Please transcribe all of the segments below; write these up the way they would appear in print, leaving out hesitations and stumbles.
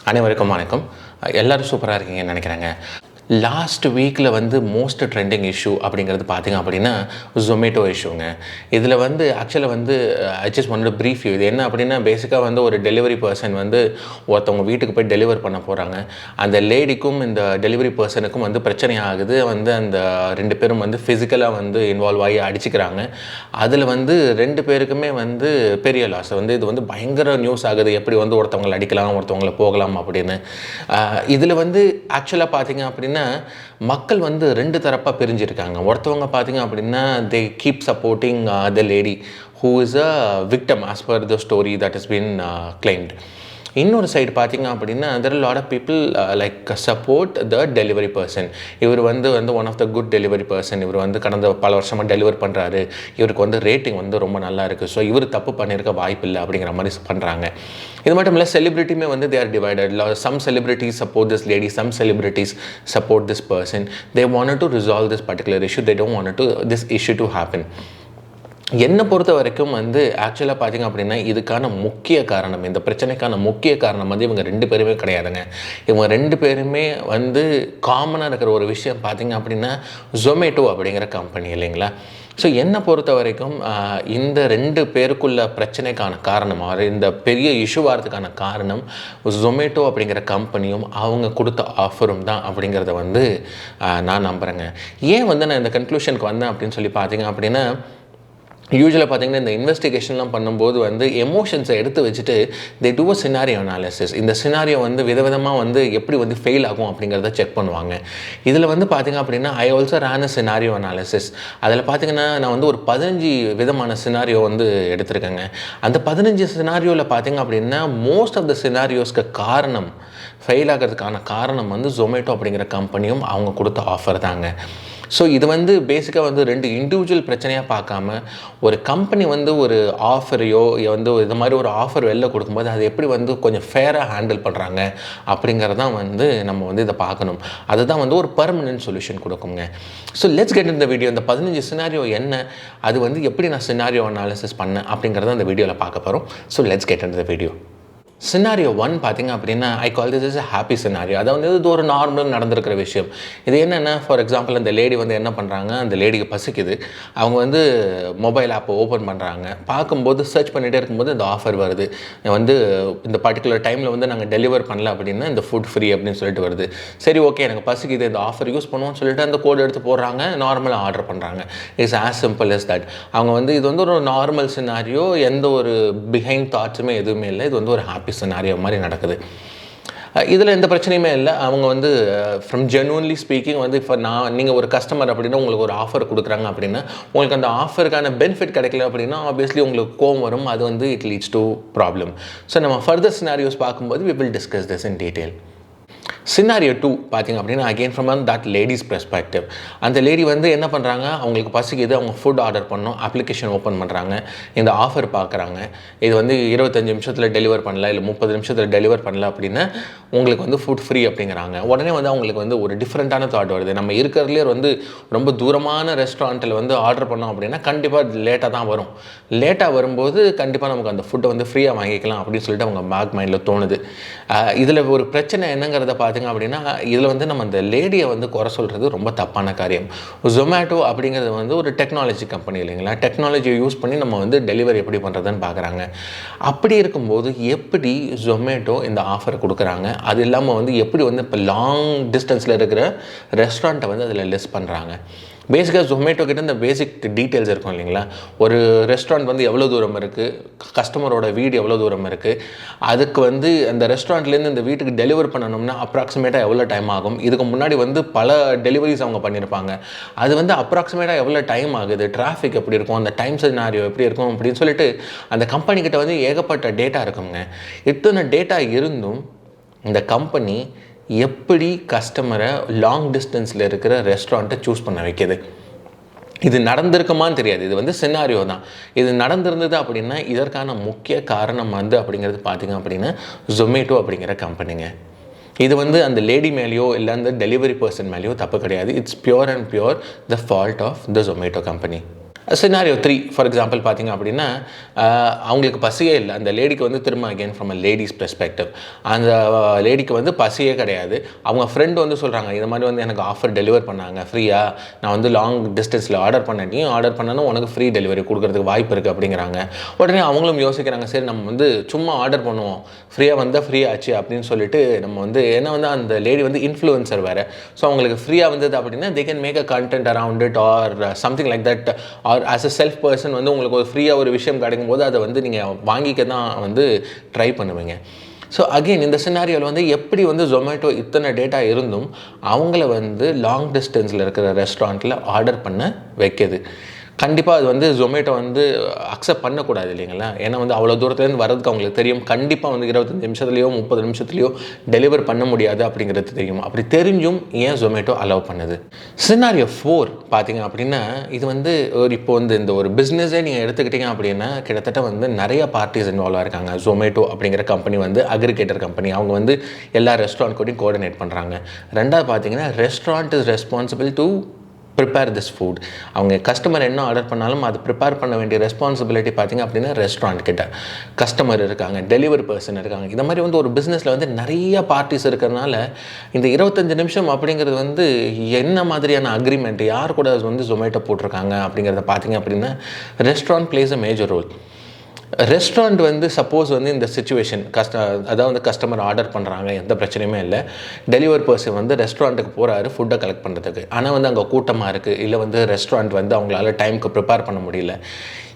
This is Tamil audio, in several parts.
அனைவருக்கும் வணக்கம். எல்லோரும் சூப்பராக இருக்கீங்கன்னு நினைக்கிறேங்க. லாஸ்ட் வீக்கில் மோஸ்ட் ட்ரெண்டிங் இஷ்யூ அப்படிங்கிறது பார்த்திங்க அப்படின்னா ஜொமேட்டோ இஷ்யூங்க. இதில் ஆக்சுவலாக I just want to brief you. இது என்ன அப்படின்னா பேசிக்காக ஒரு டெலிவரி பர்சன் ஒருத்தவங்க வீட்டுக்கு போய் டெலிவர் பண்ண போகிறாங்க. அந்த லேடிக்கும் இந்த டெலிவரி பர்சனுக்கும் பிரச்சனை ஆகுது. அந்த ரெண்டு பேரும் ஃபிசிக்கலாக இன்வால்வ் ஆகி அடிச்சுக்கிறாங்க. அதில் ரெண்டு பேருக்குமே பெரிய லாஸ். இது பயங்கர நியூஸ் ஆகுது. எப்படி ஒருத்தவங்களை அடிக்கலாம், ஒருத்தவங்களை போகலாம் அப்படின்னு. இதில் ஆக்சுவலாக பார்த்திங்க அப்படின்னா மக்கள் ரெண்டு தரப்பாக பிரிஞ்சிருக்காங்க. ஒருத்தவங்க பார்த்தீங்க அப்படின்னா they keep supporting the lady who is a victim as per the story that is been climbed. இன்னொரு சைடு பார்த்திங்க அப்படின்னா there are a lot of people like support the delivery person. இவர் one of the good delivery person. இவர் கடந்த பல வருஷமாக டெலிவர் பண்ணுறாரு. இவருக்கு ரேட்டிங் ரொம்ப நல்லா இருக்குது. ஸோ இவர் தப்பு பண்ணியிருக்க வாய்ப்பு இல்லை அப்படிங்கிற மாதிரி பண்ணுறாங்க. இது மட்டும் இல்லை, செலிபிரிட்டியுமே they are divided. Some celebrities support this lady, some celebrities support this person. They wanted to resolve this particular issue. They don't want this issue to happen. என்னை பொறுத்த வரைக்கும் ஆக்சுவலாக பார்த்திங்க அப்படின்னா இதுக்கான முக்கிய காரணம், இந்த பிரச்சனைக்கான முக்கிய காரணம் இவங்க ரெண்டு பேருமே கிடையாதுங்க. இவங்க ரெண்டு பேருமே காமனாக இருக்கிற ஒரு விஷயம் பார்த்திங்க அப்படின்னா ஜொமேட்டோ அப்படிங்கிற கம்பெனி இல்லைங்களா. ஸோ என்னை பொறுத்த வரைக்கும் இந்த ரெண்டு பேருக்குள்ள பிரச்சனைக்கான காரணம், இந்த பெரிய இஷ்யூ ஆகிறதுக்கான காரணம் ஜொமேட்டோ அப்படிங்கிற கம்பெனியும் அவங்க கொடுத்த ஆஃபரும் தான் அப்படிங்கிறத நான் நம்புகிறேங்க. ஏன் நான் இந்த கன்க்ளூஷனுக்கு வந்தேன் அப்படின்னு சொல்லி பார்த்தீங்க அப்படின்னா, யூஸ்வலாக பார்த்திங்கன்னா இந்த இன்வெஸ்டிகேஷன்லாம் பண்ணும்போது எமோஷன்ஸை எடுத்து வச்சுட்டு they do a scenario analysis. இந்த சினாரியோ விதவிதமாக எப்படி ஃபெயில் ஆகும் அப்படிங்கிறத செக் பண்ணுவாங்க. இதில் பார்த்திங்க அப்படின்னா I also ran a scenario analysis. அதில் பார்த்திங்கன்னா நான் ஒரு 15 விதமான சினாரியோ எடுத்திருக்கேங்க. அந்த 15 சினாரியோவில் பார்த்திங்க அப்படின்னா மோஸ்ட் ஆஃப் த சினாரியோஸ்க்கு காரணம், ஃபெயில் ஆகிறதுக்கான காரணம் ஜொமேட்டோ அப்படிங்கிற கம்பெனியும் அவங்க கொடுத்த ஆஃபர் தாங்க. ஸோ இது பேசிக்காக ரெண்டு இண்டிவிஜுவல் பிரச்சனையாக பார்க்காம ஒரு கம்பெனி ஒரு ஆஃபரையோ இது மாதிரி ஒரு ஆஃபர் வெளில கொடுக்கும்போது அது எப்படி கொஞ்சம் ஃபேராக ஹேண்டில் பண்ணுறாங்க அப்படிங்கிறதான் நம்ம இதை பார்க்கணும். அதுதான் ஒரு பர்மனன்ட் சொல்யூஷன் கொடுக்குங்க. So let's get in the video. இந்த 15 சினாரியோ என்ன, அது எப்படி நான் சினாரியோ அனாலிசிஸ் பண்ணேன் அப்படிங்கிறத இந்த வீடியோவில் பார்க்க போகிறோம். So let's get in the video. Scenario 1 பார்த்திங்க அப்படின்னா I call this is a happy scenario. அதாவது இது ஒரு நார்மலாக நடந்திருக்கிற விஷயம். இது என்னென்னா, ஃபார் எக்ஸாம்பிள் அந்த லேடி என்ன பண்ணுறாங்க, அந்த லேடிக்கு பசிக்குது. அவங்க மொபைல் ஆப்பை ஓப்பன் பண்ணுறாங்க. பார்க்கும்போது சர்ச் பண்ணிகிட்டே இருக்கும்போது இந்த ஆஃபர் வருது. இந்த பர்டிகுலர் டைமில் நாங்கள் டெலிவர் பண்ணல அப்படின்னா இந்த ஃபுட் ஃப்ரீ அப்படின்னு சொல்லிட்டு வருது. சரி, ஓகே, எனக்கு பசிக்குது, இந்த ஆஃபர் யூஸ் பண்ணுவோம்னு சொல்லிட்டு அந்த கோடு எடுத்து போடுறாங்க, நார்மலாக ஆர்டர் பண்ணுறாங்க. It's as simple as that. அவங்க இது ஒரு நார்மல் சினாரியோ, எந்த ஒரு பிஹைண்ட் தாட்ஸுமே எதுவுமே இல்லை. இது ஒரு ஹாப்பி சினாரியோ மாதிரி நடக்குது. இதில் எந்த பிரச்சனையுமே இல்லை. அவங்க ஃப்ரம் ஜென்வன்லி ஸ்பீக்கிங் இப்போ நீங்கள் ஒரு கஸ்டமர் அப்படின்னா உங்களுக்கு ஒரு ஆஃபர் கொடுக்குறாங்க அப்படின்னா உங்களுக்கு அந்த ஆஃபருக்கான பெனிஃபிட் கிடைக்கல அப்படின்னா ஆப்வியஸ்லி உங்களுக்கு கோவம் வரும். அது it leads to problem. So நம்ம ஃபர்தர் சினாரியோஸ் பார்க்கும்போது we will discuss this in detail. Scenario 2 பார்த்திங்க அப்படின்னா again from that lady's perspective. அந்த லேடி என்ன பண்ணுறாங்க, அவங்களுக்கு பசிக்குது, அவங்க ஃபுட் ஆர்டர் பண்ணோம், அப்ளிகேஷன் ஓப்பன் பண்ணுறாங்க, இந்த ஆஃபர் பார்க்குறாங்க. இது 25 நிமிஷத்தில் டெலிவர் பண்ணல, இல்லை 30 நிமிஷத்தில் டெலிவர் பண்ணல அப்படின்னா உங்களுக்கு ஃபுட் ஃப்ரீ அப்படிங்கிறாங்க. உடனே அவங்களுக்கு ஒரு டிஃப்ரெண்ட்டான தாட் வருது. நம்ம இருக்கிறதுலே ரொம்ப தூரமான ரெஸ்டாரண்ட்டில் ஆர்டர் பண்ணோம் அப்படின்னா கண்டிப்பாக லேட்டாக தான் வரும். லேட்டாக வரும்போது கண்டிப்பாக நமக்கு அந்த ஃபுட்டை ஃப்ரீயாக வாங்கிக்கலாம் அப்படின்னு சொல்லிட்டு அவங்க பேக் மைண்டில் தோணுது. இதில் ஒரு பிரச்சனை என்னங்கிறத பார்த்திங்க அப்படின்னா இதில் நம்ம அந்த லேடியை குறை சொல்கிறது ரொம்ப தப்பான காரியம். ஜொமேட்டோ அப்படிங்கிறது ஒரு டெக்னாலஜி கம்பெனி இல்லைங்களா. டெக்னாலஜியை யூஸ் பண்ணி நம்ம டெலிவரி எப்படி பண்ணுறதுன்னு பார்க்குறாங்க. அப்படி இருக்கும்போது எப்படி ஜொமேட்டோ இந்த ஆஃபரை கொடுக்குறாங்க, அது இல்லாமல் எப்படி இப்போ லாங் டிஸ்டன்ஸில் இருக்கிற ரெஸ்டாரண்ட்டை அதில் லிஸ்ட் பண்ணுறாங்க. பேசிக்காக ஜொமேட்டோ கிட்ட இந்த பேசிக் டீட்டெயில்ஸ் இருக்கும் இல்லைங்களா. ஒரு ரெஸ்டாரண்ட் எவ்வளோ தூரம் இருக்குது, கஸ்டமரோட வீடு எவ்வளோ தூரம் இருக்குது, அதுக்கு அந்த ரெஸ்டாரண்ட்லேருந்து இந்த வீட்டுக்கு டெலிவர் பண்ணணும்னா அப்ராக்சிமேட்டாக எவ்வளோ டைம் ஆகும், இதுக்கு முன்னாடி பல டெலிவரிஸ் அவங்க பண்ணியிருப்பாங்க, அது அப்ராக்சிமேட்டாக எவ்வளோ டைம் ஆகுது, டிராஃபிக் எப்படி இருக்கும், அந்த டைம் சினாரியோ எப்படி இருக்கும் அப்படின்னு சொல்லிட்டு அந்த கம்பெனிக்கிட்ட ஏகப்பட்ட டேட்டா இருக்குங்க. இத்தனை டேட்டா இருந்தும் இந்த கம்பெனி எப்படி கஸ்டமரை லாங் டிஸ்டன்ஸில் இருக்கிற ரெஸ்டாரண்ட்டை சூஸ் பண்ண வைக்கிது. இது நடந்திருக்குமான்னு தெரியாது. இது சினாரியோ தான். இது நடந்திருந்தது அப்படின்னா இதற்கான முக்கிய காரணம் அப்படிங்கிறது பார்த்திங்க அப்படின்னா ஜொமேட்டோ அப்படிங்கிற கம்பெனிங்க. இது அந்த லேடி மேலேயோ இல்லை அந்த டெலிவரி பர்சன் மேலேயோ தப்பு கிடையாது. It's pure and pure the fault of the Zomato company. Scenario 3 for example பார்த்தீங்க அப்படின்னா அவங்களுக்கு பசியே இல்லை. அந்த லேடிக்கு வந்து திரும்ப again from a lady's perspective, அந்த லேடிக்கு வந்து பசியே கிடையாது. அவங்க ஃப்ரெண்டு வந்து சொல்கிறாங்க, இது மாதிரி வந்து எனக்கு ஆஃபர் டெலிவர் பண்ணாங்க ஃப்ரீயாக, நான் வந்து லாங் டிஸ்டன்ஸில் ஆர்டர் பண்ணேன், ஆர்டர் பண்ணாலும் உனக்கு ஃப்ரீ டெலிவரி கொடுக்கறதுக்கு வாய்ப்பு இருக்குது அப்படிங்கிறாங்க. உடனே அவங்களும் யோசிக்கிறாங்க, சரி நம்ம வந்து சும்மா ஆர்டர் பண்ணுவோம், ஃப்ரீயாக வந்தால் ஃப்ரீ ஆச்சு அப்படின்னு சொல்லிட்டு நம்ம வந்து, ஏன்னா வந்து அந்த லேடி வந்து இன்ஃப்ளூயன்சர் வேறு, ஸோ அவங்களுக்கு ஃப்ரீயாக வந்தது அப்படின்னா they can make a content around it or something like that. Or as a self person வந்து உங்களுக்கு ஒரு ஃப்ரீயாக ஒரு விஷயம் கிடைக்கும் போது அதை வந்து நீங்கள் வாங்கிக்க தான் வந்து ட்ரை பண்ணுவீங்க. ஸோ அகெயின் இந்த சினாரியோவில் வந்து எப்படி வந்து ஜொமேட்டோ இத்தனை டேட்டா இருந்தும் அவங்கள வந்து லாங் டிஸ்டன்ஸில் இருக்கிற ரெஸ்டாரண்ட்டில் ஆர்டர் பண்ண வைக்கிது. கண்டிப்பாக அது வந்து ஜொமேட்டோ வந்து அக்செப்ட் பண்ணக்கூடாது இல்லைங்களா? ஏன்னா வந்து அவ்வளோ தூரத்துலேருந்து வரதுக்கு அவங்களுக்கு தெரியும், கண்டிப்பாக வந்து 25 நிமிஷத்துலையோ 30 நிமிஷத்துலையோ டெலிவர் பண்ண முடியாது அப்படிங்கிறது தெரியும். அப்படி தெரிஞ்சும் ஏன் ஜொமேட்டோ அலோவ் பண்ணுது? சினாரியோ 4 பார்த்தீங்க அப்படின்னா, இது வந்து இப்போ வந்து இந்த ஒரு பிஸ்னஸே நீங்கள் எடுத்துக்கிட்டீங்க அப்படின்னா கிட்டத்தட்ட வந்து நிறைய பார்ட்டிஸ் இன்வால்வ் இருக்காங்க. ஜொமேட்டோ அப்படிங்கிற கம்பெனி வந்து அக்ரிகேட்டர் கம்பெனி, அவங்க வந்து எல்லா ரெஸ்டாரண்ட் கூடயும் கோஆர்டினேட் பண்ணுறாங்க. ரெண்டாவது பார்த்தீங்கன்னா restaurant is responsible to prepare this food. அவங்க கஸ்டமர் என்ன ஆர்டர் பண்ணாலும் அது ப்ரிப்பேர் பண்ண வேண்டிய ரெஸ்பான்சிபிலிட்டி பார்த்திங்க அப்படின்னா ரெஸ்டாரண்ட் கிட்ட. கஸ்டமர் இருக்காங்க, டெலிவரி பர்சன் இருக்காங்க. இந்த மாதிரி வந்து ஒரு பிஸ்னஸில் வந்து நிறைய பார்ட்டிஸ் இருக்கிறதுனால இந்த 25 நிமிஷம் அப்படிங்கிறது வந்து என்ன மாதிரியான அக்ரிமெண்ட், யார் கூட வந்து ஜொமேட்டோ போட்டிருக்காங்க அப்படிங்கிறத பார்த்திங்க அப்படின்னா restaurant plays a major role. Restaurant வந்து சப்போஸ் வந்து இந்த சிச்சுவேஷன் அதாவது கஸ்டமர் ஆர்டர் பண்ணுறாங்க, எந்த பிரச்சனையுமே இல்லை, டெலிவரி பர்சன் வந்து ரெஸ்டாரண்ட்டுக்கு போகிறாரு ஃபுட்டை கலெக்ட் பண்ணுறதுக்கு, ஆனால் வந்து அங்கே கூட்டமாக இருக்குது, இல்லை வந்து ரெஸ்டாரண்ட் வந்து அவங்களால டைமுக்கு ப்ரிப்பேர் பண்ண முடியல.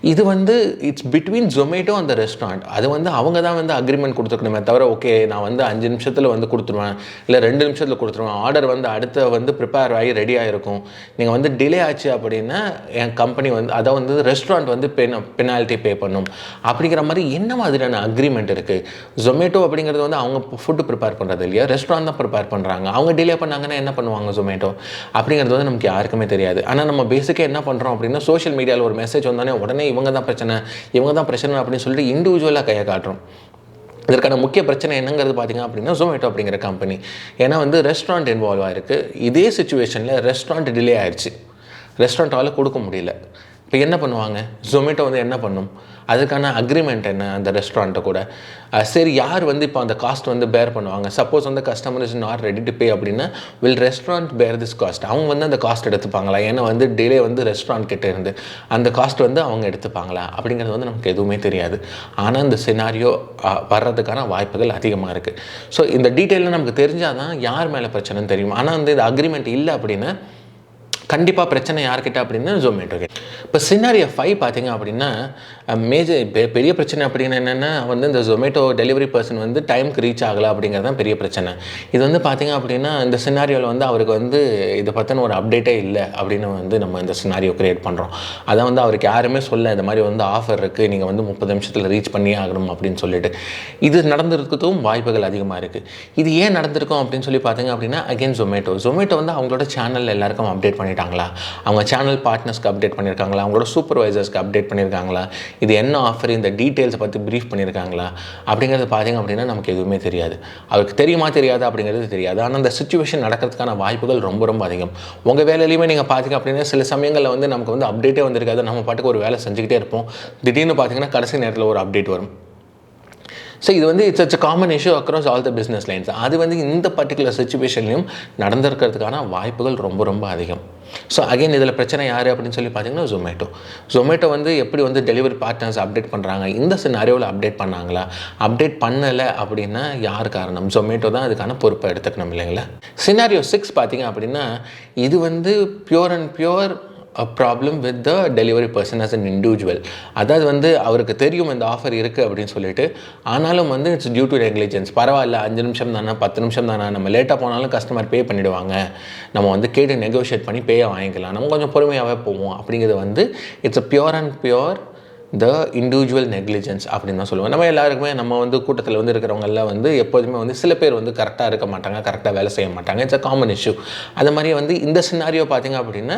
இது வந்து இட்ஸ் பிட்வீன் ஜொமேட்டோ அந்த ரெஸ்டாரண்ட். அது வந்து அவங்க தான் வந்து அக்ரிமெண்ட் கொடுத்துருக்கணுமே தவிர, ஓகே நான் வந்து 5 நிமிஷத்தில் வந்து கொடுத்துருவேன், இல்லை 2 நிமிஷத்தில் கொடுத்துருவேன், ஆர்டர் வந்து அடுத்த வந்து ப்ரிப்பேர் ஆகி ரெடி ஆகிருக்கும், நீங்கள் வந்து டிலே ஆச்சு அப்படின்னா என் கம்பெனி வந்து அதை வந்து ரெஸ்டாரண்ட் வந்து பெனால்ட்டி பே பண்ணும் அப்படிங்கிற மாதிரி என்ன மாதிரியான அக்ரிமெண்ட் இருக்குது? ஜொமேட்டோ அப்படிங்கிறது வந்து அவங்க ஃபுட்டு ப்ரிப்பேர் பண்ணுறது இல்லையா, ரெஸ்டாரண்ட் தான் ப்ரிப்பேர் பண்ணுறாங்க. அவங்க டிலே பண்ணாங்கன்னா என்ன பண்ணுவாங்க ஜொமேட்டோ அப்படிங்கிறது வந்து நமக்கு யாருக்குமே தெரியாது. ஆனால் நம்ம பேசிக்காக என்ன பண்ணுறோம் அப்படின்னா, சோஷியல் மீடியாவில் ஒரு மெசேஜ் வந்தானே உடனே இவங்க தான் பிரச்சனை அப்படின்னு சொல்லிட்டு இண்டிவிஜுவலாக கையை காட்டுறோம். இதற்கான முக்கிய பிரச்சனை என்னங்கிறது பார்த்தீங்க அப்படின்னா ஜொமேட்டோ அப்படிங்கிற கம்பெனி. ஏன்னா வந்து ரெஸ்டாரண்ட் இன்வால்வ் ஆகிருக்கு. இதே சுச்சுவேஷனில் ரெஸ்டாரண்ட் டிலே ஆயிடுச்சு, ரெஸ்டாரண்ட்டால் கொடுக்க முடியல. இப்போ என்ன பண்ணுவாங்க? ஜொமேட்டோ வந்து என்ன பண்ணும்? அதுக்கான அக்ரிமெண்ட் என்ன அந்த ரெஸ்டாரண்ட்டை கூட? சரி, யார் வந்து இப்போ அந்த காஸ்ட் வந்து பேர் பண்ணுவாங்க? சப்போஸ் வந்து customer is not ready to pay அப்படின்னா வில் ரெஸ்டாரண்ட் பேர் திஸ் காஸ்ட்? அவங்க வந்து அந்த காஸ்ட் எடுத்துப்பாங்களா? ஏன்னா வந்து டிலே வந்து ரெஸ்டாரண்ட் கிட்டே இருந்து அந்த காஸ்ட் வந்து அவங்க எடுத்துப்பாங்களா அப்படிங்கிறது வந்து நமக்கு எதுவுமே தெரியாது. ஆனால் இந்த சினாரியோ வர்றதுக்கான வாய்ப்புகள் அதிகமாக இருக்குது. ஸோ இந்த டீட்டெயிலில் நமக்கு தெரிஞ்சால் தான் யார் மேலே பிரச்சனைன்னு தெரியும். ஆனால் வந்து இந்த அக்ரிமெண்ட் இல்லை அப்படின்னா கண்டிப்பாக பிரச்சனை யார்கிட்ட அப்படின்னா ஜொமேட்டோ கிட்ட. இப்போ சினாரியோ 5 பார்த்தீங்க அப்படின்னா பெரிய பிரச்சனை அப்படின்னு என்னென்னா வந்து இந்த ஜொமேட்டோ டெலிவரி பர்சன் வந்து டைமுக்கு ரீச் ஆகலை அப்படிங்கிறது தான் பெரிய பிரச்சனை. இது வந்து பார்த்திங்க அப்படின்னா இந்த சினாரியோவில் வந்து அவருக்கு வந்து இதை பற்றின ஒரு அப்டேட்டே இல்லை அப்படின்னு வந்து நம்ம இந்த சினாரியோ க்ரியேட் பண்ணுறோம். அதை வந்து அவருக்கு யாருமே சொல்ல, இந்த மாதிரி வந்து ஆஃபர் இருக்குது, நீங்கள் வந்து 30 நிமிஷத்தில் ரீச் பண்ணியே ஆகணும் அப்படின்னு சொல்லிட்டு. இது நடந்திருக்கிறதும் வாய்ப்புகள் அதிகமாக இருக்குது. இது ஏன் நடந்திருக்கும் அப்படின்னு சொல்லி பார்த்தீங்க அப்படின்னா அகெயின் ஜொமேட்டோ வந்து அவங்களோட சேனலில் எல்லாருக்கும் அப்டேட் பண்ணிட்டாங்களா, அவங்க சேனல் பார்ட்னர்ஸ்க்கு அப்டேட் பண்ணியிருக்காங்களா, அவங்களோட சூப்பர்வைசர்ஸ்க்கு அப்டேட் பண்ணியிருக்காங்களா, இது என்ன ஆஃபர், இந்த டீட்டெயில்ஸை பற்றி ப்ரீஃப் பண்ணியிருக்காங்களா அப்படிங்கிறது பார்த்திங்க அப்படின்னா நமக்கு எதுவுமே தெரியாது. அவருக்கு தெரியுமா தெரியாது அப்படிங்கிறது தெரியாது. ஆனால் அந்த சிச்சுவேஷன் நடக்கிறதுக்கான வாய்ப்புகள் ரொம்ப ரொம்ப அதிகம். உங்கள் வேலையிலையுமே நீங்கள் பார்த்திங்க அப்படின்னா சில சமயங்களில் வந்து நமக்கு வந்து அப்டேட்டே வந்திருக்காது, நம்ம பாட்டுக்கு ஒரு வேலை செஞ்சுக்கிட்டே இருப்போம், திடீர்னு பார்த்திங்கன்னா கடைசி நேரத்தில் ஒரு அப்டேட் வரும். ஸோ இது வந்து it's a common issue across all the business lines. அது வந்து இந்த பர்டிகுலர் சிச்சுவேஷன்லையும் நடந்திருக்கிறதுக்கான வாய்ப்புகள் ரொம்ப ரொம்ப அதிகம். ஸோ அகைன் இதில் பிரச்சனை யார் அப்படின்னு சொல்லி பார்த்தீங்கன்னா ஜொமேட்டோ வந்து எப்படி வந்து டெலிவரி பார்ட்னர்ஸ் அப்டேட் பண்ணுறாங்க, இந்த சினாரியோவில் அப்டேட் பண்ணாங்களா, அப்டேட் பண்ணலை அப்படின்னா யார் காரணம்? ஜொமேட்டோ தான் அதுக்கான பொறுப்பை எடுத்துக்கணும் இல்லைங்களா? சினாரியோ 6 பார்த்தீங்க அப்படின்னா இது வந்து pure and pure a problem with the delivery person as an individual. அதாவது வந்து அவருக்கு தெரியும் இந்த ஆஃபர் இருக்குது அப்படின்னு சொல்லிட்டு, ஆனாலும் வந்து இட்ஸ் டியூ டு நெக்லிஜென்ஸ். பரவாயில்ல, 5 நிமிஷம் தானே, 10 நிமிஷம் தானே, நம்ம லேட்டாக போனாலும் கஸ்டமர் பே பண்ணிவிடுவாங்க, நம்ம வந்து கேட்டு நெகோஷியேட் பண்ணி பேயை வாங்கிக்கலாம், நம்ம கொஞ்சம் பொறுமையாகவே போவோம் அப்படிங்கிறது வந்து it's a pure and pure the individual negligence அப்படின்னு தான் சொல்லுவோம். நம்ம எல்லாருக்குமே நம்ம வந்து கூட்டத்தில் வந்து இருக்கிறவங்கெல்லாம் வந்து எப்போதுமே வந்து சில பேர் வந்து கரெக்டாக இருக்க மாட்டாங்க, கரெக்டாக வேலை செய்ய மாட்டாங்க. It's a common issue. அது மாதிரி வந்து இந்த சினாரியோ பார்த்திங்க அப்படின்னா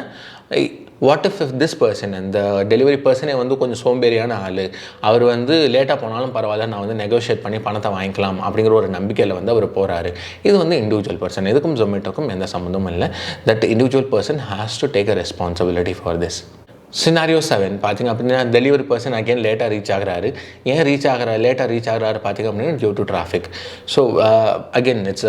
வாட் இஃப் திஸ் பர்சன், இந்த டெலிவரி பர்சனே வந்து கொஞ்சம் சோம்பேறியான ஆள், அவர் வந்து லேட்டாக போனாலும் பரவாயில்ல, நான் வந்து நெகோஷியேட் பண்ணி பணத்தை வாங்கிக்கலாம் அப்படிங்கிற ஒரு நம்பிக்கையில் வந்து அவர் போகிறாரு. இது வந்து இண்டிவிஜுவல் பர்சன். இதுக்கும் ஜொமேட்டோக்கும் எந்த சம்மந்தமும் இல்லை. That individual person has to take a responsibility for this. Scenario 7 பார்த்திங்க அப்படின்னா டெலிவரி பர்சன் அகெயின் லேட்டாக ரீச் ஆகிறாரு. ஏன் லேட்டாக ரீச் ஆகிறாரு பார்த்திங்க அப்படின்னா due to traffic. So again it's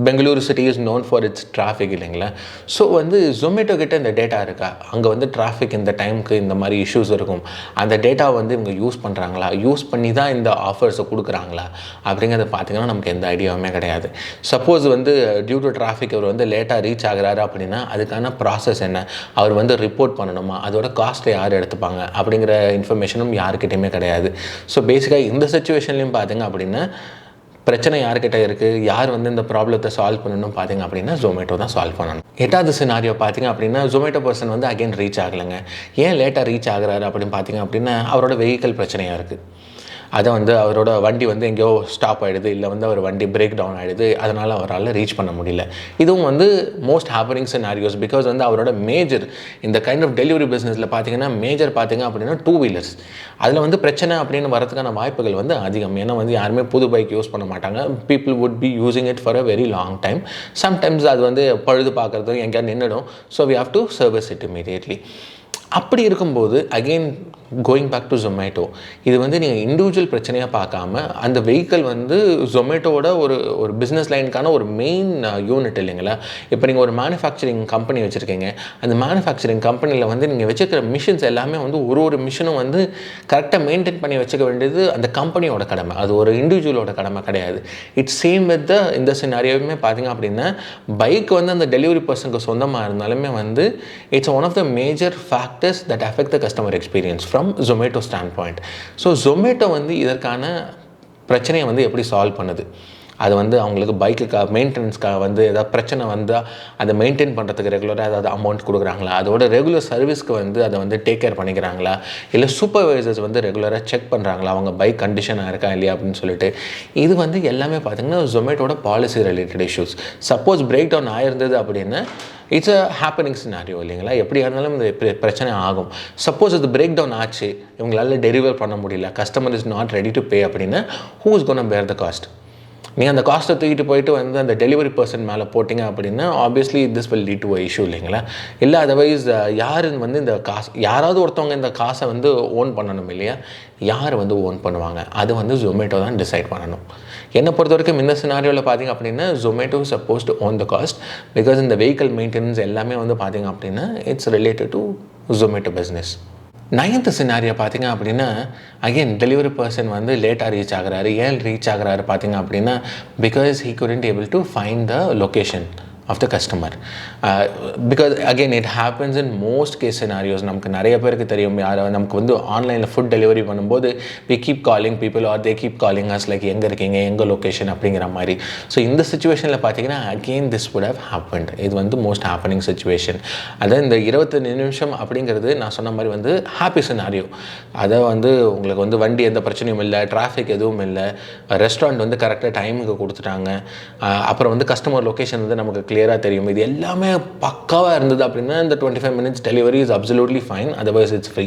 Bengaluru city is known for its traffic இல்லைங்களா. ஸோ வந்து ஜொமேட்டோ கிட்ட இந்த டேட்டா இருக்கா, அங்கே வந்து டிராஃபிக் இந்த டைமுக்கு இந்த மாதிரி இஷ்யூஸ் இருக்கும், அந்த டேட்டாவை வந்து இவங்க யூஸ் பண்ணுறாங்களா, யூஸ் பண்ணி தான் இந்த ஆஃபர்ஸை கொடுக்குறாங்களா அப்படிங்கிறத பார்த்திங்கன்னா நமக்கு எந்த ஐடியாவுமே கிடையாது. சப்போஸ் வந்து டியூ டு டிராஃபிக் அவர் வந்து லேட்டாக ரீச் ஆகிறாரு அப்படின்னா அதுக்கான ப்ராசஸ் என்ன, அவர் வந்து ரிப்போர்ட் பண்ணணுமா, அதோட காஸ்ட்டை யார் எடுத்துப்பாங்க அப்படிங்கிற இன்ஃபர்மேஷனும் யாருக்கிட்டையுமே கிடையாது. ஸோ பேசிக்காக இந்த சிச்சுவேஷன்லையும் பார்த்திங்க அப்படின்னா பிரச்சனை யார்கிட்ட இருக்குது, யார் வந்து இந்த ப்ராப்ளத்தை சால்வ் பண்ணணும் பார்த்திங்க அப்படின்னா ஜொமேட்டோ தான் சால்வ் பண்ணணும். 8வது சினாரியோ பார்த்திங்க அப்படின்னா ஜொமேட்டோ பர்சன் வந்து அகெயின் ரீச் ஆகலைங்க. ஏன் லேட்டாக ரீச் ஆகிறாரு அப்படின்னு பார்த்திங்க அப்படின்னா அவரோட வெஹிக்கல் பிரச்சனையாக இருக்குது. அதை வந்து அவரோட வண்டி வந்து எங்கேயோ ஸ்டாப் ஆகிடுது, இல்லை வந்து அவர் வண்டி பிரேக் டவுன் ஆகிடுது, அதனால் அவரால் ரீச் பண்ண முடியல. இதுவும் வந்து மோஸ்ட் ஹேப்பனிங் சினாரியோஸ். பிகாஸ் வந்து அவரோட மேஜர் இந்த கைண்ட் ஆஃப் டெலிவரி பிஸ்னஸில் பார்த்திங்கன்னா மேஜர் பார்த்திங்க அப்படின்னா 2 வீலர்ஸ். அதில் வந்து பிரச்சனை அப்படின்னு வரதுக்கான வாய்ப்புகள் வந்து அதிகம். ஏன்னா வந்து யாருமே புது பைக் யூஸ் பண்ண மாட்டாங்க. People would be using it for a very long time. Sometimes அது வந்து பழுது பார்க்குறதும் எங்கேயா நின்றுடும். So we have to service it immediately. அப்படி இருக்கும்போது again going back to Zomato, இது வந்து நீங்கள் இண்டிவிஜுவல் பிரச்சனையாக பார்க்காம அந்த வெஹிக்கிள் வந்து ஜொமேட்டோவோட ஒரு பிஸ்னஸ் லைனுக்கான ஒரு மெயின் யூனிட் இல்லைங்களா. இப்போ நீங்கள் ஒரு மேனுஃபேக்சரிங் கம்பெனி வச்சுருக்கீங்க, அந்த மேனுஃபேக்சரிங் கம்பெனியில் வந்து நீங்கள் வச்சுருக்கிற மிஷின்ஸ் எல்லாமே வந்து ஒரு மிஷினும் வந்து கரெக்டாக மெயின்டைன் பண்ணி வச்சுக்க வேண்டியது அந்த கம்பெனியோட கடமை, அது ஒரு இண்டிவிஜுவலோட கடமை கிடையாது. இட்ஸ் சேம் வித் இந்த சினாரியோவுமே பார்த்திங்க அப்படின்னா பைக் வந்து அந்த டெலிவரி பர்சனுக்கு சொந்தமாக இருந்தாலுமே வந்து it's one of the major factors that affect the customer experience from Zomato stand point. So Zomato வந்து இதற்கான பிரச்சனையை வந்து எப்படி சால்வ் பண்ணுது, அது வந்து அவங்களுக்கு பைக்குக்காக மெயின்டெனன்ஸ்க்காக வந்து ஏதாவது பிரச்சனை வந்தால் அதை மெயின்டைன் பண்ணுறதுக்கு ரெகுலராக ஏதாவது அமௌண்ட் கொடுக்குறாங்களா, அதோட ரெகுலர் சர்வீஸ்க்கு வந்து அதை வந்து டேக் கேர் பண்ணிக்கிறாங்களா, இல்லை சூப்பர்வைசர்ஸ் வந்து ரெகுலராக செக் பண்ணுறாங்களா அவங்க பைக் கண்டிஷனாக இருக்கா இல்லையா அப்படின்னு சொல்லிட்டு. இது வந்து எல்லாமே பார்த்திங்கன்னா ஜொமேட்டோட policy related issues. Suppose break down ஆயிருந்தது அப்படின்னா இட்ஸ் அ ஹேப்பனிங் சினாரியோ இல்லைங்களா. எப்படியா இருந்தாலும் இந்த பிரச்சனை ஆகும். சப்போஸ் இது பிரேக் டவுன் ஆச்சு, இவங்களால டெலிவர் பண்ண முடியல, customer is not ready to pay அப்படின்னா ஹூ இஸ் கோனா பேர் த காஸ்ட். நீங்கள் அந்த காஸ்ட்டை தூக்கிட்டு போயிட்டு வந்து அந்த டெலிவரி பர்சன் மேலே போட்டிங்க அப்படின்னா obviously this will lead to a issue இல்லைங்களா. இல்லை அதர்வைஸ் யார் வந்து இந்த காசு, யாராவது ஒருத்தவங்க இந்த காசை வந்து ஓன் பண்ணணும் இல்லையா, யார் வந்து ஓன் பண்ணுவாங்க, அது வந்து ஜொமேட்டோ தான் டிசைட் பண்ணணும். என்னை பொறுத்த வரைக்கும் இந்த சினாரியோவில் பார்த்திங்க அப்படின்னா Zomato suppose to own the cost. Because இந்த வெஹிக்கல் மெயின்டெனன்ஸ் எல்லாமே வந்து பார்த்திங்க அப்படின்னா it's related to Zomato business. 9th scenario பார்த்திங்க அப்படின்னா அகெயின் டெலிவரி பர்சன் வந்து லேட்டாக ரீச் ஆகிறாரு. ஏன் ரீச் ஆகிறாரு பார்த்திங்க அப்படின்னா because he couldn't able to find the location of the customer. Because again it happens in most case scenarios. நமக்கு நிறைய பேருக்கு தெரியும், நமக்கு வந்து ஆன்லைனில் ஃபுட் டெலிவரி பண்ணும்போது we keep calling people or they keep calling us like எங்கே இருக்கீங்க, எங்கே லொக்கேஷன் அப்படிங்கிற மாதிரி. ஸோ இந்த சிச்சுவேஷனில் பார்த்தீங்கன்னா again this would have happened. இது வந்து மோஸ்ட் ஹேப்பனிங் சிச்சுவேஷன். அதான் இந்த 25 நிமிஷம் அப்படிங்கிறது நான் சொன்ன மாதிரி வந்து ஹாப்பி சினாரியோ. அதை வந்து உங்களுக்கு வந்து வண்டி எந்த பிரச்சனையும் இல்லை, டிராஃபிக் எதுவும் இல்லை, ரெஸ்டாரண்ட் வந்து கரெக்டாக டைமுக்கு கொடுத்துட்டாங்க, அப்புறம் வந்து கஸ்டமர் லொக்கேஷன் வந்து நமக்கு கிளியராக தெரியும். இது எல்லாமே பக்காவாக இருந்தது அப்படின்னா இந்த 25 minutes delivery is absolutely fine, otherwise it's free.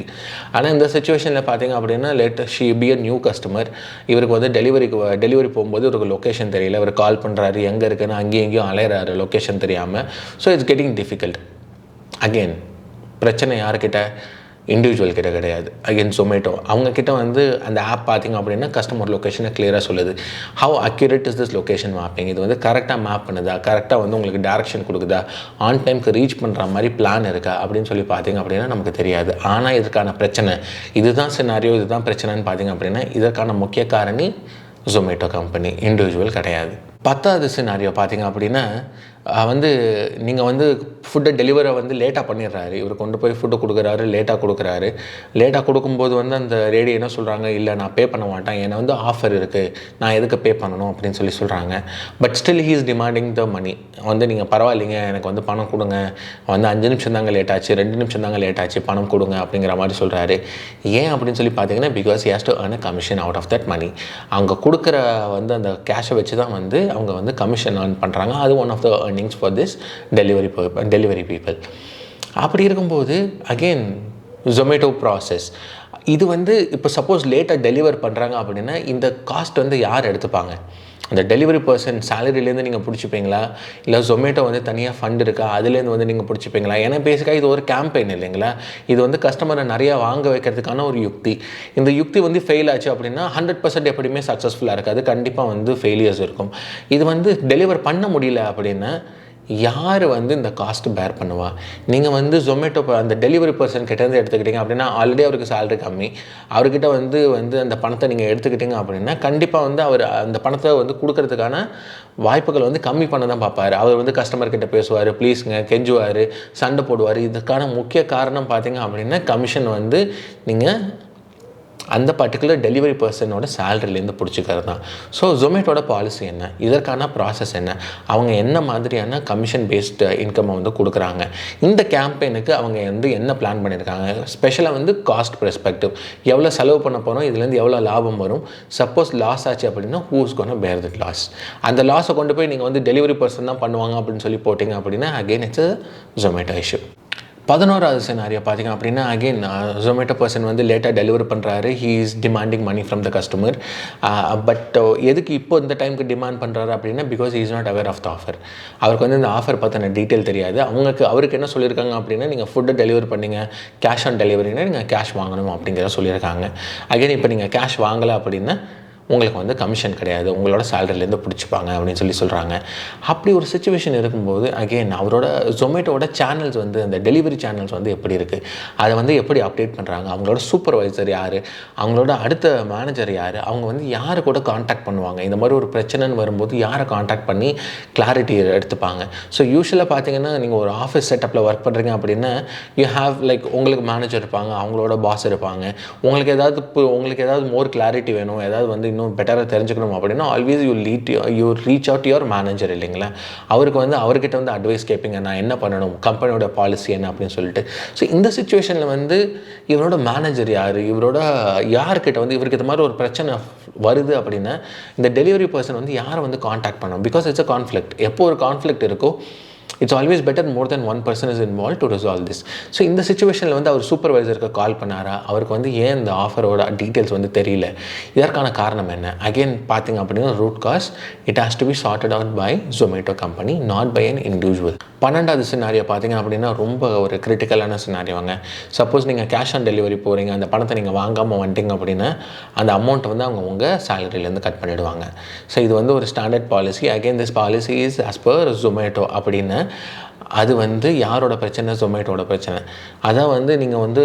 ஆனால் இந்த சிச்சுவேஷனில் பார்த்தீங்க அப்படின்னா she be a new customer, இவருக்கு வந்து டெலிவரி போகும்போது ஒரு லொக்கேஷன் தெரியல, இவர் கால் பண்ணுறாரு எங்கே இருக்குன்னு அங்கேயும் எங்கேயும் அலையிறாரு லொக்கேஷன் தெரியாமல். So it's getting difficult. Again பிரச்சனை யார்கிட்ட, இண்டிவிஜுவல் கிட்ட கிடையாது. அகெயின் ஜொமேட்டோ அவங்கக்கிட்ட வந்து அந்த ஆப் பார்த்திங்க அப்படின்னா கஸ்டமர் லொக்கேஷனை கிளியராக சொல்லுது. How accurate is this location mapping, இது வந்து கரெக்டாக மேப் பண்ணுதா, கரெக்டாக வந்து உங்களுக்கு டேரக்ஷன் கொடுக்குதா, ஆன் டைமுக்கு ரீச் பண்ணுற மாதிரி பிளான் இருக்கா அப்படின்னு சொல்லி பார்த்திங்க அப்படின்னா நமக்கு தெரியாது. ஆனால் இதுக்கான பிரச்சனை இதுதான் சினாரியோ, இதுதான் பிரச்சனைன்னு பார்த்திங்க அப்படின்னா இதற்கான முக்கிய காரணி ஜொமேட்டோ கம்பெனி, இண்டிவிஜுவல் கிடையாது. 10வது சினாரியோ பார்த்திங்க அப்படின்னா வந்து நீங்கள் வந்து ஃபுட்டை டெலிவரை வந்து லேட்டாக பண்ணிடுறாரு, இவர் கொண்டு போய் ஃபுட்டு கொடுக்குறாரு, லேட்டாக கொடுக்கும்போது வந்து அந்த ரேடி என்ன சொல்கிறாங்க, இல்லை நான் பே பண்ண மாட்டேன், ஏன்னா வந்து ஆஃபர் இருக்குது, நான் எதுக்கு பே பண்ணணும் அப்படின்னு சொல்கிறாங்க. But still he is demanding the money. வந்து நீங்கள் பரவாயில்லைங்க எனக்கு வந்து பணம் கொடுங்க, வந்து 5 நிமிஷம் தாங்க லேட் ஆச்சு, 2 நிமிஷம் தாங்க லேட் ஆச்சு, பணம் கொடுங்க அப்படிங்கிற மாதிரி சொல்கிறாரு. ஏன் அப்படின்னு சொல்லி பார்த்தீங்கன்னா because he has to earn a commission out of that money. அவங்க கொடுக்குற வந்து அந்த கேஷை வச்சு தான் வந்து அவங்க வந்து கமிஷன் earn பண்ணுறாங்க. அது one of the earnings for this delivery people. அப்படி இருக்கும்போது அகெயின் ஜொமேட்டோ ப்ராசஸ் இது வந்து இப்போ சப்போஸ் லேட்டாக டெலிவர் பண்ணுறாங்க அப்படின்னா இந்த காஸ்ட் வந்து யார் எடுத்துப்பாங்க, அந்த டெலிவரி பர்சன் சேலரிலேருந்து நீங்கள் பிடிச்சிப்பீங்களா, இல்லை ஜொமேட்டோ வந்து தனியாக ஃபண்ட் இருக்கா அதுலேருந்து வந்து நீங்கள் பிடிச்சிப்பீங்களா? ஏன்னா பேசிக்காக இது ஒரு கேம்பெயின் இல்லைங்களா? இது வந்து கஸ்டமரை நிறையா வாங்க வைக்கிறதுக்கான ஒரு யுக்தி. இந்த யுக்தி வந்து ஃபெயில் ஆச்சு அப்படின்னா 100% எப்படியுமே சக்ஸஸ்ஃபுல்லாக இருக்காது. கண்டிப்பாக வந்து ஃபெயிலியர்ஸ் இருக்கும். இது வந்து டெலிவர் பண்ண முடியல அப்படின்னா யார் வந்து இந்த காஸ்ட் பேர் பண்ணுவா? நீங்கள் வந்து ஜொமேட்டோ அந்த டெலிவரி பர்சன் கிட்டேருந்து எடுத்துக்கிட்டிங்க அப்படின்னா ஆல்ரெடி அவருக்கு சேலரி கம்மி. அவர்கிட்ட வந்து அந்த பணத்தை நீங்கள் எடுத்துக்கிட்டிங்க அப்படின்னா கண்டிப்பாக வந்து அவர் அந்த பணத்தை வந்து கொடுக்கறதுக்கான வாய்ப்புகள் வந்து கம்மி பண்ண தான் பார்ப்பார். அவர் வந்து கஸ்டமர்கிட்ட பேசுவார், ப்ளீஸுங்க கெஞ்சுவார், சண்டை போடுவார். இதுக்கான முக்கிய காரணம் பார்த்தீங்க அப்படின்னா கமிஷன் வந்து நீங்கள் அந்த பர்டிகுலர் டெலிவரி பர்சனோட சேலரிலேருந்து பிடிச்சிக்கிறது தான். ஸோ ஜொமேட்டோட பாலிசி என்ன, இதற்கான ப்ராசஸ் என்ன, அவங்க என்ன மாதிரியான கமிஷன் பேஸ்டு இன்கம்மை வந்து கொடுக்குறாங்க, இந்த கேம்பெயினுக்கு அவங்க வந்து என்ன பிளான் பண்ணியிருக்காங்க, ஸ்பெஷலாக வந்து காஸ்ட் பெர்ஸ்பெக்டிவ், எவ்வளோ செலவு பண்ண போகிறோம், இதுலேருந்து எவ்வளோ லாபம் வரும், சப்போஸ் லாஸ் ஆச்சு அப்படின்னா ஹூஸ் கோனா பேர் தட் லாஸ். அந்த லாஸை கொண்டு போய் நீங்கள் வந்து டெலிவரி பர்சன் தான் பண்ணுவாங்க அப்படின்னு சொல்லி போட்டிங்க அப்படின்னா அகெயின் இட்ஸ் ஜொமேட்டோ இஷ்யூ. 11வது சினாரியோ பார்த்திங்க அப்படின்னா அகெயின் ஜொமேட்டோ பர்சன் வந்து லேட்டாக டெலிவர் பண்ணுறாரு. He is demanding money from the customer. But எதுக்கு இப்போ இந்த டைமுக்கு டிமாண்ட் பண்ணுறாரு அப்படின்னா because is not aware of the offer. அவருக்கு வந்து இந்த ஆஃபர் பற்றின டீட்டெயில் தெரியாது. அவருக்கு என்ன சொல்லியிருக்காங்க அப்படின்னா நீங்கள் ஃபுட்டை டெலிவரி பண்ணிங்க, கேஷ் ஆன் டெலிவரினா நீங்கள் கேஷ் வாங்கணும் அப்படிங்கிறத சொல்லியிருக்காங்க. அகெயின் இப்போ நீங்கள் கேஷ் வாங்கலை அப்படின்னா உங்களுக்கு வந்து கமிஷன் கிடையாது, உங்களோட சேலரிலேருந்து பிடிச்சிப்பாங்க அப்படின்னு சொல்கிறாங்க. அப்படி ஒரு சிச்சுவேஷன் இருக்கும்போது அகெயின் அவரோட ஜொமேட்டோட சேனல்ஸ் வந்து அந்த டெலிவரி சேனல்ஸ் வந்து எப்படி இருக்குது, அதை வந்து எப்படி அப்டேட் பண்ணுறாங்க, அவங்களோட சூப்பர்வைசர் யார், அவங்களோட அடுத்த மேனேஜர் யார், அவங்க வந்து யார் கூட காண்டாக்ட் பண்ணுவாங்க, இந்த மாதிரி ஒரு பிரச்சனைன்னு வரும்போது யாரை காண்டாக்ட் பண்ணி கிளாரிட்டி எடுத்துப்பாங்க. ஸோ யூஸ்வலாக பார்த்தீங்கன்னா நீங்கள் ஒரு ஆஃபீஸ் செட்டப்பில் ஒர்க் பண்ணுறீங்க அப்படின்னா யூ ஹேவ் லைக் உங்களுக்கு மேனேஜர் இருப்பாங்க, அவங்களோட பாஸ் இருப்பாங்க. உங்களுக்கு ஏதாவது மோர் கிளாரிட்டி வேணும், ஏதாவது வந்து இன்னும் பெட்டராக தெரிஞ்சுக்கணும் அப்படின்னா always you reach out your manager இல்லைங்களா? அவருக்கு வந்து அவர்கிட்ட வந்து அட்வைஸ் கேட்பீங்க, நான் என்ன பண்ணணும், கம்பெனியோட பாலிசி என்ன அப்படின்னு சொல்லிட்டு. ஸோ இந்த சிச்சுவேஷனில் வந்து இவரோட மேனேஜர் யார், யார்கிட்ட வந்து இவருக்கு இது மாதிரி ஒரு பிரச்சனை வருது அப்படின்னா இந்த டெலிவரி பர்சன் வந்து யாரை வந்து காண்டாக்ட் பண்ணணும்? Because it's a conflict. எப்போ ஒரு கான்ஃப்ளிக்ட் இருக்கோ it's always better more then one person is involve to resolve this. So இந்த சிச்சுவேஷனில் வந்து அவர் சூப்பர்வைசருக்கு கால் பண்ணாரா, அவருக்கு வந்து ஏன் இந்த ஆஃபரோட டீட்டெயில்ஸ் வந்து தெரியல, இதற்கான காரணம் என்ன? அகெயின் பார்த்திங்க அப்படின்னா root cause it has to be charted out by Zomato company, not by an individual. 12வது சினாரியோ பார்த்திங்க அப்படின்னா ரொம்ப ஒரு கிரிட்டிக்கலான சினாரியோங்க. சப்போஸ் நீங்கள் கேஷ் ஆன் டெலிவரி போகிறீங்க, அந்த பணத்தை நீங்கள் வாங்காமல் வந்துட்டீங்க அப்படின்னா அந்த அமௌண்ட்டை வந்து அவங்க உங்கள் சேலரியிலேருந்து கட் பண்ணிவிடுவாங்க. ஸோ இது வந்து ஒரு standard policy. Again this policy is as per Zomato அப்படின்னு. அது வந்து யாரோட பிரச்சனை? ஜொமேட்டோட பிரச்சனை. அதான் வந்து நீங்கள் வந்து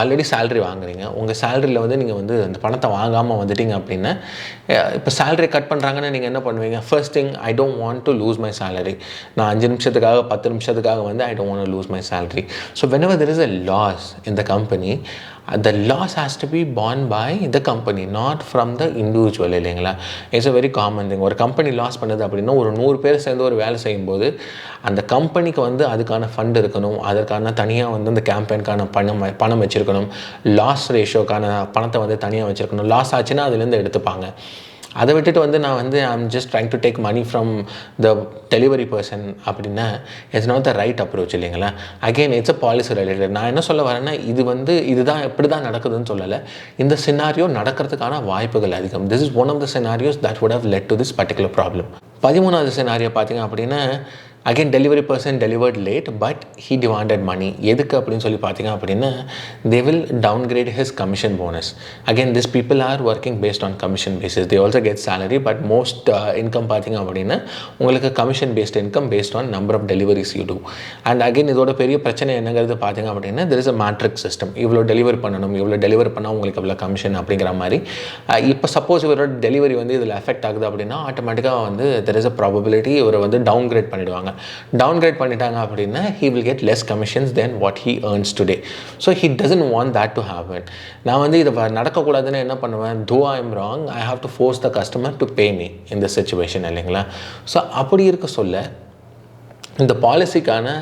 ஆல்ரெடி சேலரி வாங்குறீங்க, உங்கள் சேலரியில் வந்து நீங்கள் வந்து அந்த பணத்தை வாங்காமல் வந்துட்டீங்க அப்படின்னா இப்போ சேலரி கட் பண்ணுறாங்கன்னு நீங்கள் என்ன பண்ணுவீங்க? First thing, I don't want to lose my salary. நான் 5 நிமிஷத்துக்காக 10 நிமிஷத்துக்காக வந்து I don't want to lose my salary. So whenever there is a loss in the company, the loss has to be borne by the company, not from the individual இல்லைங்களா? It's a very common thing. ஒரு கம்பெனி லாஸ் பண்ணுது அப்படின்னா ஒரு 100 பேர் சேர்ந்து ஒரு வேலை செய்யும்போது அந்த கம்பெனிக்கு வந்து அதுக்கான ஃபண்ட் இருக்கணும், அதற்கான தனியாக வந்து அந்த கேம்பெயினுக்கான பணம் வச்சுருக்கணும், லாஸ் ரேஷியோக்கான பணத்தை வந்து தனியாக வச்சுருக்கணும். லாஸ் ஆச்சுன்னா அதுலேருந்து எடுத்துப்பாங்க. அதை விட்டுட்டு வந்து நான் வந்து I'm just trying to take money from the delivery person அப்படின்னா it's not the right approach இல்லைங்களா? Again it's a policy related. நான் என்ன சொல்ல வரேன்னா இதுதான் இப்படி தான் நடக்குதுன்னு சொல்லலை. இந்த சினாரியோ நடக்கிறதுக்கான வாய்ப்புகள் அதிகம். This is one of the scenarios that would have led to this particular problem. 13வது சினாரியோ பார்த்திங்க அப்படின்னா again delivery person delivered late but he demanded money. எதுக்கு அப்படின்னு சொல்லி பார்த்திங்க அப்படின்னா they will downgrade his commission bonus. Again this people are working based on commission basis. They also get salary but most income பார்த்திங்க அப்படின்னா உங்களுக்கு commission based income based on number of deliveries you two. And again இதோட பெரிய பிரச்சனை என்னங்கிறது பார்த்திங்க அப்படின்னா there is a matric system. இவ்வளோ டெலிவரி பண்ணணும், இவ்வளோ டெலிவரி பண்ணால் உங்களுக்கு இவ்வளோ கமிஷன் அப்படிங்கிற மாதிரி. இப்போ சப்போஸ் இவரோட டெலிவரி வந்து இதில் எஃபெக்ட் ஆகுது அப்படின்னா ஆட்டோமேட்டிக்காக வந்து தெர் இஸ் அ ப்ராபபிலிட்டி இவரை வந்து டவுன்கிரேட் பண்ணிவிடுவாங்க. டவுன்கிரேட் பண்ணிட்டாங்க அப்படின்னா he will get less commissions than what he earns today. So he doesn't want that to happen. நான் வந்து இதை நடக்கக்கூடாதுன்னு என்ன பண்ணுவேன்? though I am wrong, I have to force the customer to pay me in this situation இல்லைங்களா? ஸோ அப்படி இருக்க சொல்ல இந்த பாலிசிக்கான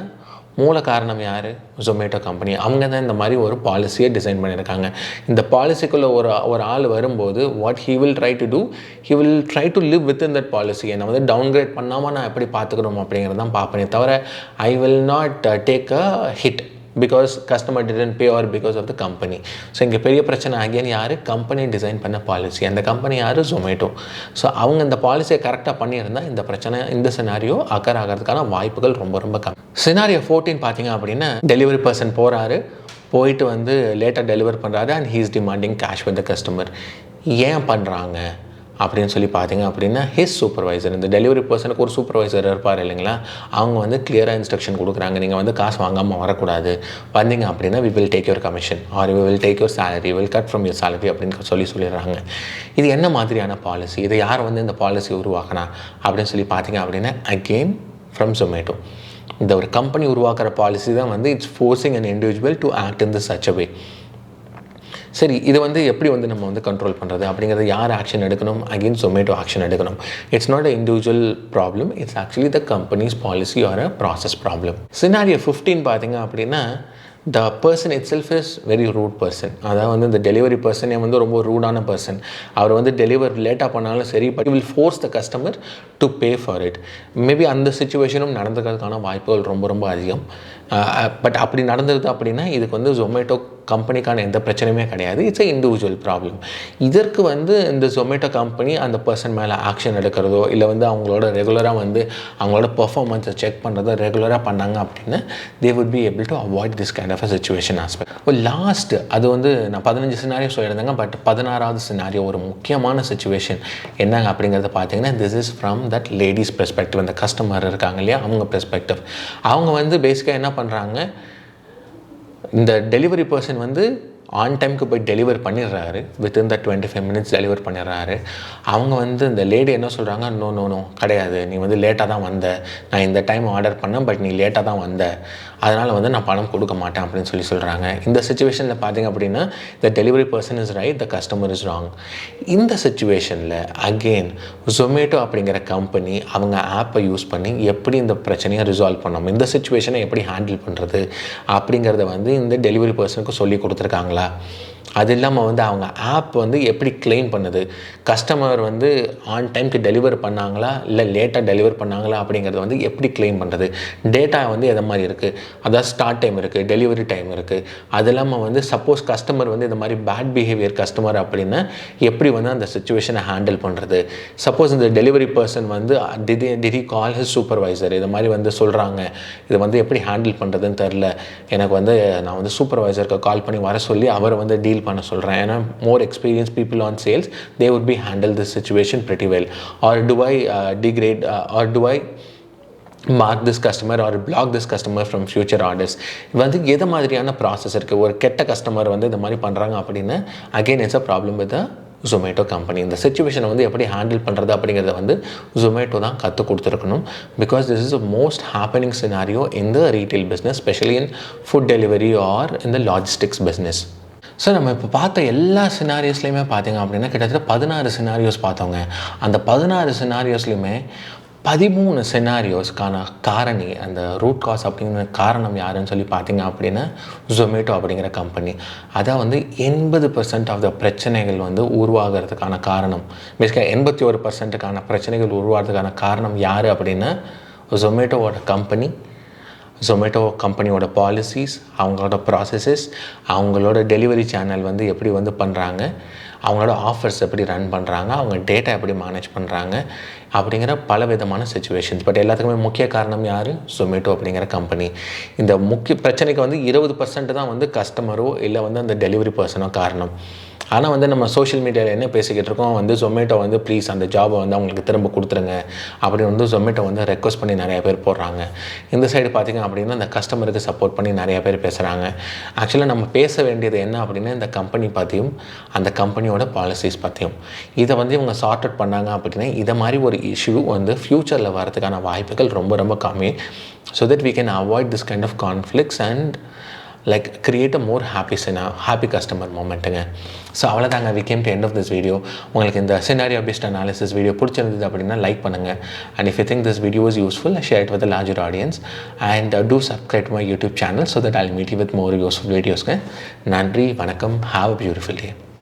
மூல காரணம் யார்? ஜொமேட்டோ கம்பெனி. அவங்க தான் இந்த மாதிரி ஒரு பாலிசியை டிசைன் பண்ணியிருக்காங்க. இந்த பாலிசிக்குள்ளே ஒரு ஆள் வரும்போது what he will try to do, he will try to live with in that policy. என்னை வந்து டவுன்கிரேட் பண்ணாமல் நான் எப்படி பார்த்துக்கணும் அப்படிங்கிறது தான் பார்ப்பேனே தவிர I will not take a hit. Because customer didn't pay or because of the company. So இங்கே பெரிய பிரச்சனை அகெயின் யார்? கம்பெனி டிசைன் பண்ண பாலிசி. அந்த கம்பெனி யார்? Zomato. ஸோ அவங்க இந்த பாலிசியை கரெக்டாக பண்ணியிருந்தால் இந்த பிரச்சனை, இந்த சினாரியோ அக்கர் ஆகிறதுக்கான வாய்ப்புகள் ரொம்ப ரொம்ப கம்மி. சினாரியோ 14 பார்த்தீங்க அப்படின்னா, டெலிவரி பர்சன் போயிட்டு வந்து லேட்டாக டெலிவர் பண்ணுறாரு and he is demanding cash with the customer. ஏன் பண்ணுறாங்க அப்படின்னு சொல்லி பார்த்தீங்க அப்படின்னா, ஹிஸ் சூப்பர்வைசர், இந்த டெலிவரி பர்சனுக்கு ஒரு சூப்பர்வைசர் இருப்பார் இல்லைங்களா, அவங்க வந்து கிளியராக இன்ஸ்ட்ரக்ஷன் கொடுக்குறாங்க, நீங்கள் வந்து காசு வாங்காமல் வரக்கூடாது, வந்தீங்க அப்படின்னா we will take your commission or we will take your salary, we will cut from your salary அப்படின்னு சொல்லிடுறாங்க. இது என்ன மாதிரியான பாலிசி? இதை யார் வந்து இந்த பாலிசி உருவாக்கினா அப்படின்னு சொல்லி பார்த்தீங்க அப்படின்னா, அகெயின் ஃப்ரம் Zomato. இந்த ஒரு கம்பெனி உருவாக்குற பாலிசி தான் வந்து it's forcing an individual to act in this such a way. சரி, இது வந்து எப்படி வந்து நம்ம வந்து கண்ட்ரோல் பண்ணுறது அப்படிங்கிறது, யார் ஆக்ஷன் எடுக்கணும்? அகெயின் Zomato ஆக்ஷன் எடுக்கணும். It's not a individual problem, it's actually the company's policy or a process problem. Scenario 15 பார்த்தீங்க அப்படின்னா, the person itself is very rude person. அதாவது வந்து இந்த டெலிவரி பர்சனே வந்து ரொம்ப ரூடான பர்சன். அவர் வந்து டெலிவர் லேட்டாக பண்ணாலும் சரி, but will force the customer to pay for it. Maybe அந்த சிச்சுவேஷனும் நடந்துக்கிறதுக்கான வாய்ப்புகள் ரொம்ப ரொம்ப அதிகம். பட் அப்படி நடந்தது அப்படின்னா இதுக்கு வந்து Zomato கம்பெனிக்கான எந்த பிரச்சனையுமே கிடையாது. It's a individual problem. இதற்கு வந்து இந்த Zomato கம்பெனி அந்த பர்சன் மேலே ஆக்ஷன் எடுக்கிறதோ, இல்லை வந்து அவங்களோட ரெகுலராக வந்து அவங்களோட பெர்ஃபார்மன்ஸை செக் பண்ணுறதோ ரெகுலராக பண்ணாங்க அப்படின்னா, they would be able to avoid this kind of a situation aspect. Last அது வந்து நான் 15 சினாரியோ சொல்லியிருந்தேங்க, பட் 16வது சினாரியோ ஒரு முக்கியமான சிச்சுவேஷன் என்னங்க அப்படிங்கிறத பார்த்தீங்கன்னா, this is from that lady's perspective. அந்த கஸ்டமர் இருக்காங்க இல்லையா, அவங்க பெர்ஸ்பெக்டிவ். அவங்க வந்து பேசிக்காக என்ன பண்ணுறாங்க, இந்த டெலிவரி பர்சன் வந்து ஆன் டைமுக்கு போய் டெலிவர் பண்ணிடுறாரு, வித்தின் த 25 minutes டெலிவர் பண்ணிடுறாரு. அவங்க வந்து இந்த லேடி என்ன சொல்கிறாங்க, நோ நோ நோ கிடையாது, நீ வந்து லேட்டாக தான் வந்த, நான் இந்த டைம் ஆர்டர் பண்ணேன், பட் நீ லேட்டாக தான் வந்த, அதனால் வந்து நான் பணம் கொடுக்க மாட்டேன் அப்படின்னு சொல்கிறாங்க. இந்த சிச்சுவேஷனில் பார்த்தீங்க அப்படின்னா, த delivery person is right, the customer is wrong. இந்த சிச்சுவேஷனில் அகெயின் Zomato அப்படிங்கிற கம்பெனி அவங்க ஆப்பை யூஸ் பண்ணி எப்படி இந்த பிரச்சனையை ரிசால்வ் பண்ணணும், இந்த சிச்சுவேஷனை எப்படி ஹேண்டில் பண்ணுறது அப்படிங்கிறத வந்து இந்த டெலிவரி பர்சனுக்கு சொல்லி கொடுத்துருக்காங்க. அது இல்லாமல் வந்து அவங்க ஆப் வந்து எப்படி கிளைம் பண்ணுது, கஸ்டமர் வந்து ஆன் டைமுக்கு டெலிவர் பண்ணாங்களா இல்லை லேட்டாக டெலிவர் பண்ணாங்களா அப்படிங்கிறத வந்து எப்படி கிளைம் பண்ணுறது, டேட்டா வந்து எதை மாதிரி இருக்குது, அதாவது ஸ்டார்ட் டைம் இருக்குது, டெலிவரி டைம் இருக்குது. அது இல்லாமல் வந்து சப்போஸ் கஸ்டமர் வந்து இந்த மாதிரி பேட் பிஹேவியர் கஸ்டமர் அப்படின்னா எப்படி வந்து அந்த சிச்சுவேஷனை ஹேண்டில் பண்ணுறது. சப்போஸ் இந்த டெலிவரி பர்சன் வந்து did he call his supervisor, இது மாதிரி வந்து சொல்கிறாங்க, இதை வந்து எப்படி ஹேண்டில் பண்ணுறதுன்னு தெரில, எனக்கு வந்து நான் வந்து சூப்பர்வைசருக்கு கால் பண்ணி வர சொல்லி அவரை வந்து டீல் பண்ண சொல்கிறேன், ஏன்னா மோர் experience people on sales, they would B handle this situation pretty well. Or do I degrade or do I mark this customer or block this customer from future orders? வந்து எது மாதிரியான ப்ராசஸ் இருக்குது. ஒரு கெட்ட கஸ்டமர் வந்து இந்த மாதிரி பண்ணுறாங்க அப்படின்னா again it's a problem with Zomato company. இந்த சிச்சுவேஷனை வந்து எப்படி ஹேண்டில் பண்ணுறது அப்படிங்கிறத வந்து Zomato தான் கற்றுக் கொடுத்துருக்கணும். Because this is a most happening scenario in the retail business, specially in food delivery or in the logistics business. So நம்ம இப்போ பார்த்த எல்லா சினாரியோஸ்லையுமே பார்த்தீங்க அப்படின்னா கிட்டத்தட்ட 16 சினாரியோஸ் பார்த்தோங்க. அந்த 16 சினாரியோஸ்லையுமே 13 சினாரியோஸ்க்கான காரணி, அந்த ரூட் காஸ் அப்படிங்கிற காரணம் யாருன்னு சொல்லி பார்த்தீங்க அப்படின்னா Zomato அப்படிங்கிற கம்பெனி. அதான் வந்து 80% ஆஃப் த பிரச்சனைகள் வந்து உருவாகிறதுக்கான காரணம், பேசிக்காக 81%க்கான பிரச்சனைகள் உருவாகிறதுக்கான காரணம் யார் அப்படின்னா Zomatoவோட கம்பெனி, Zomato கம்பெனியோட பாலிசிஸ், அவங்களோட ப்ராசஸஸ், அவங்களோட டெலிவரி சேனல் வந்து எப்படி வந்து பண்ணுறாங்க, அவங்களோட ஆஃபர்ஸ் எப்படி ரன் பண்ணுறாங்க, அவங்க டேட்டா எப்படி மேனேஜ் பண்ணுறாங்க அப்படிங்கிற பல விதமான சிச்சுவேஷன்ஸ். பட் எல்லாத்துக்குமே முக்கிய காரணம் யார்? Zomato அப்படிங்கிற கம்பெனி. இந்த முக்கிய பிரச்சனைக்கு வந்து 20% தான் வந்து கஸ்டமரோ இல்லை வந்து அந்த டெலிவரி பர்சனோ காரணம். ஆனால் வந்து நம்ம சோஷியல் மீடியாவில் என்ன பேசிக்கிட்டு இருக்கோம், வந்து Zomato வந்து ப்ளீஸ் அந்த ஜாபை வந்து அவங்களுக்கு திரும்ப கொடுத்துருங்க அப்படின்னு வந்து Zomato வந்து ரெக்வஸ்ட் பண்ணி நிறைய பேர் போடுறாங்க. இந்த சைடு பார்த்திங்க அப்படின்னா அந்த கஸ்டமருக்கு சப்போர்ட் பண்ணி நிறைய பேர் பேசுகிறாங்க. ஆக்சுவலாக நம்ம பேச வேண்டியது என்ன அப்படின்னா இந்த கம்பெனி பற்றியும் அந்த கம்பெனியோட பாலிசிஸ் பற்றியும். இதை வந்து இவங்க சார்ட் அவுட் பண்ணாங்க அப்படின்னா இதை மாதிரி ஒரு இஷ்யூ வந்து ஃப்யூச்சரில் வரதுக்கான வாய்ப்புகள் ரொம்ப ரொம்ப கம்மி. So that we can avoid this kind of conflicts and like create a more happy customer momentங்க. ஸோ அவ்வளோதாங்க, we came to end of this video. உங்களுக்கு இந்த scenario based analysis வீடியோ பிடிச்சிருந்தது அப்படின்னா லைக் பண்ணுங்கள். And if you think this video was useful, share it with a larger audience and do subscribe to my YouTube channel so that I'll meet you with more useful videos. நன்றி, வணக்கம், have a beautiful day.